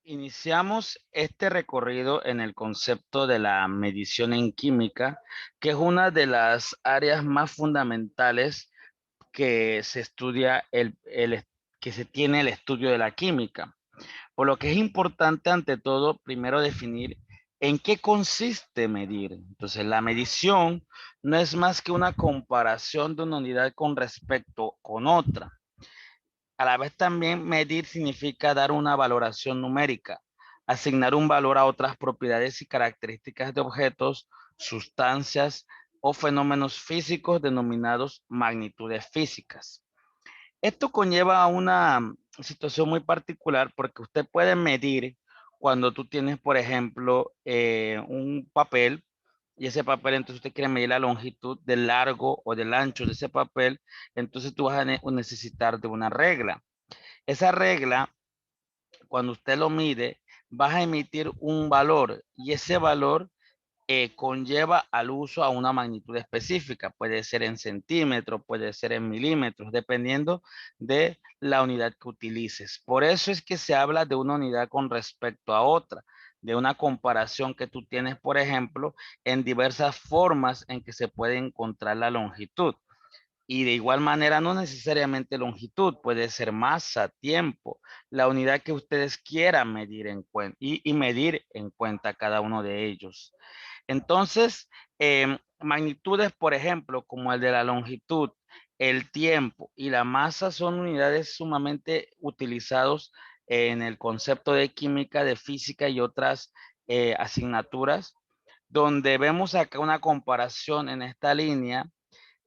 Iniciamos este recorrido en el concepto de la medición en química, que es una de las áreas más fundamentales que se estudia que se tiene el estudio de la química. Por lo que es importante ante todo primero definir en qué consiste medir. Entonces, la medición no es más que una comparación de una unidad con respecto con otra. A la vez también medir significa dar una valoración numérica, asignar un valor a otras propiedades y características de objetos, sustancias o fenómenos físicos denominados magnitudes físicas. Esto conlleva a una situación muy particular porque usted puede medir cuando tú tienes, por ejemplo, un papel y ese papel, entonces usted quiere medir la longitud del largo o del ancho de ese papel, entonces tú vas a necesitar de una regla. Esa regla, cuando usted lo mide, vas a emitir un valor y ese valor conlleva al uso a una magnitud específica. Puede ser en centímetros, puede ser en milímetros, dependiendo de la unidad que utilices. Por eso es que se habla de una unidad con respecto a otra, de una comparación que tú tienes, por ejemplo, en diversas formas en que se puede encontrar la longitud. Y de igual manera, no necesariamente longitud, puede ser masa, tiempo, la unidad que ustedes quieran medir en cuenta y medir en cuenta cada uno de ellos. Entonces, magnitudes, por ejemplo, como el de la longitud, el tiempo y la masa son unidades sumamente utilizados en el concepto de química, de física y otras asignaturas, donde vemos acá una comparación en esta línea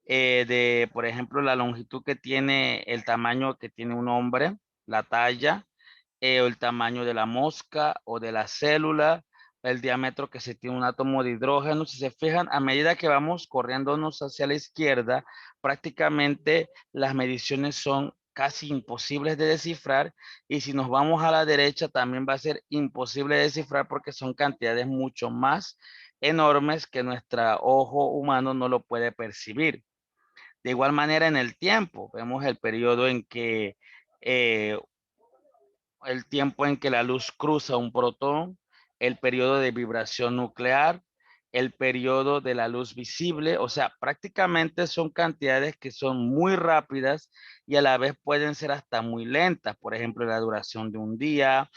de, por ejemplo, la longitud que tiene, el tamaño que tiene un hombre, la talla, o el tamaño de la mosca o de la célula, el diámetro que se tiene un átomo de hidrógeno. Si se fijan, a medida que vamos corriéndonos hacia la izquierda, prácticamente las mediciones son casi imposibles de descifrar y si nos vamos a la derecha también va a ser imposible de descifrar porque son cantidades mucho más enormes que nuestro ojo humano no lo puede percibir. De igual manera en el tiempo, vemos el periodo en que eh, el tiempo en que la luz cruza un protón, el periodo de vibración nuclear, el periodo de la luz visible, o sea, prácticamente son cantidades que son muy rápidas y a la vez pueden ser hasta muy lentas, por ejemplo, la duración de un día,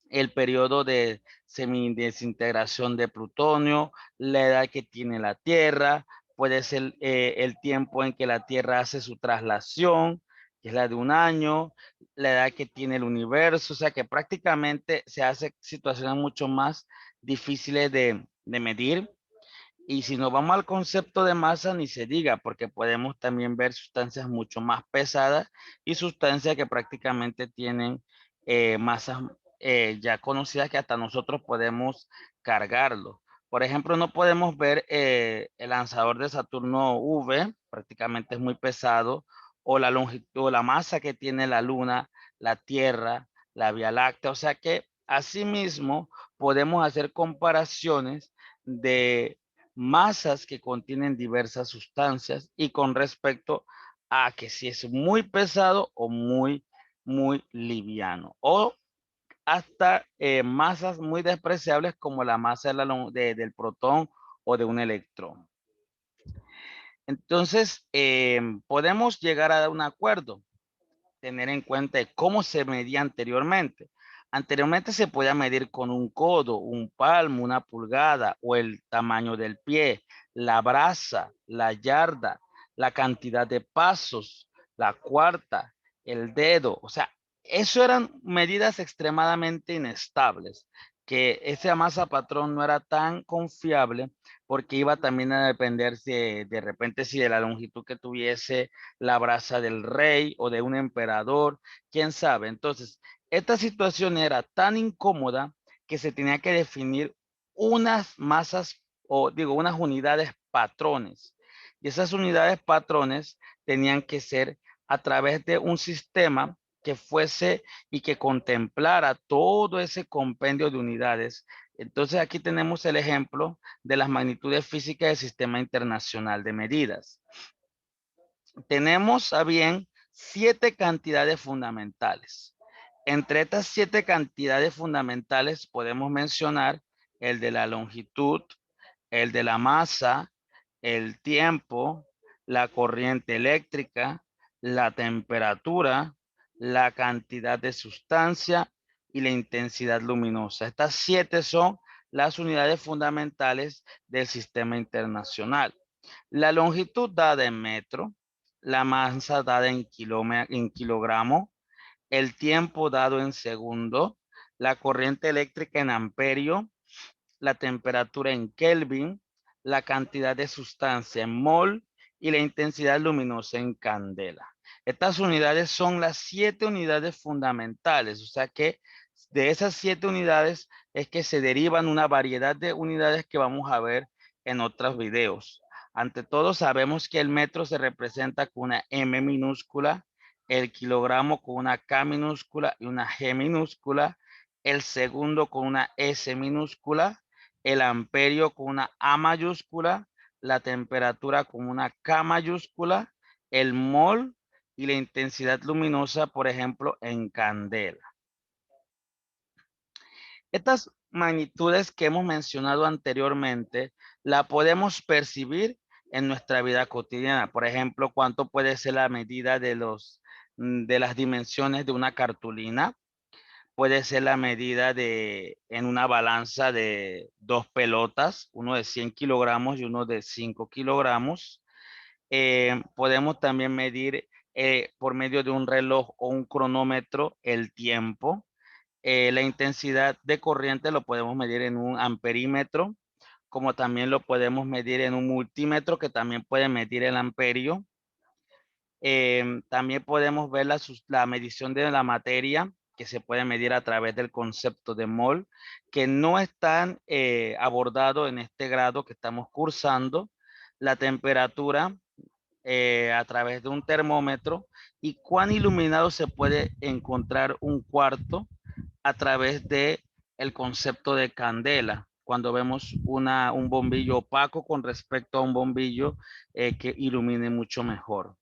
el periodo de semidesintegración de plutonio, la edad que tiene la Tierra, puede ser el tiempo en que la Tierra hace su traslación, que es la de un año, la edad que tiene el universo, o sea que prácticamente se hace situaciones mucho más difíciles de medir. Y si nos vamos al concepto de masa, ni se diga, porque podemos también ver sustancias mucho más pesadas y sustancias que prácticamente tienen masas ya conocidas que hasta nosotros podemos cargarlo. Por ejemplo, no podemos ver el lanzador de Saturno V, prácticamente es muy pesado, o la longitud, o la masa que tiene la Luna, la Tierra, la Vía Láctea. O sea que asimismo podemos hacer comparaciones de masas que contienen diversas sustancias y con respecto a que si es muy pesado o muy liviano. O hasta masas muy despreciables como la masa del protón o de un electrón. Entonces, podemos llegar a un acuerdo, tener en cuenta de cómo se medía anteriormente. Anteriormente se podía medir con un codo, un palmo, una pulgada o el tamaño del pie, la braza, la yarda, la cantidad de pasos, la cuarta, el dedo. O sea, eso eran medidas extremadamente inestables, que esa masa patrón no era tan confiable porque iba también a depender si de repente si de la longitud que tuviese la brasa del rey o de un emperador, quién sabe. Entonces, esta situación era tan incómoda que se tenía que definir unas masas o digo, unas unidades patrones. Y esas unidades patrones tenían que ser a través de un sistema que fuese y que contemplara todo ese compendio de unidades. Entonces aquí tenemos el ejemplo de las magnitudes físicas del Sistema Internacional de Medidas. Tenemos a bien 7 cantidades fundamentales. Entre estas 7 cantidades fundamentales podemos mencionar el de la longitud, el de la masa, el tiempo, la corriente eléctrica, la temperatura, la cantidad de sustancia y la intensidad luminosa. Estas 7 son las unidades fundamentales del sistema internacional. La longitud dada en metro, la masa dada en kilogramo, el tiempo dado en segundo, la corriente eléctrica en amperio, la temperatura en Kelvin, la cantidad de sustancia en mol y la intensidad luminosa en candela. Estas unidades son las 7 unidades fundamentales, o sea que de esas 7 unidades es que se derivan una variedad de unidades que vamos a ver en otros videos. Ante todo, sabemos que el metro se representa con una M minúscula, el kilogramo con una K minúscula y una G minúscula, el segundo con una S minúscula, el amperio con una A mayúscula, la temperatura con una K mayúscula, el mol y la intensidad luminosa, por ejemplo, en candela. Estas magnitudes que hemos mencionado anteriormente, la podemos percibir en nuestra vida cotidiana. Por ejemplo, cuánto puede ser la medida de las dimensiones de una cartulina. Puede ser la medida en una balanza de 2 pelotas, uno de 100 kilogramos y uno de 5 kilogramos. Podemos también medir por medio de un reloj o un cronómetro el tiempo. La intensidad de corriente lo podemos medir en un amperímetro, como también lo podemos medir en un multímetro que también puede medir el amperio. También podemos ver la medición de la materia que se puede medir a través del concepto de mol, que no están abordado en este grado que estamos cursando. La temperatura a través de un termómetro y cuán iluminado se puede encontrar un cuarto a través de el concepto de candela, cuando vemos un bombillo opaco con respecto a un bombillo que ilumine mucho mejor.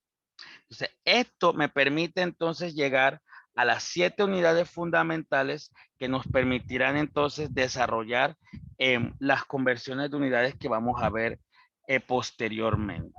Entonces, esto me permite entonces llegar a las 7 unidades fundamentales que nos permitirán entonces desarrollar las conversiones de unidades que vamos a ver posteriormente.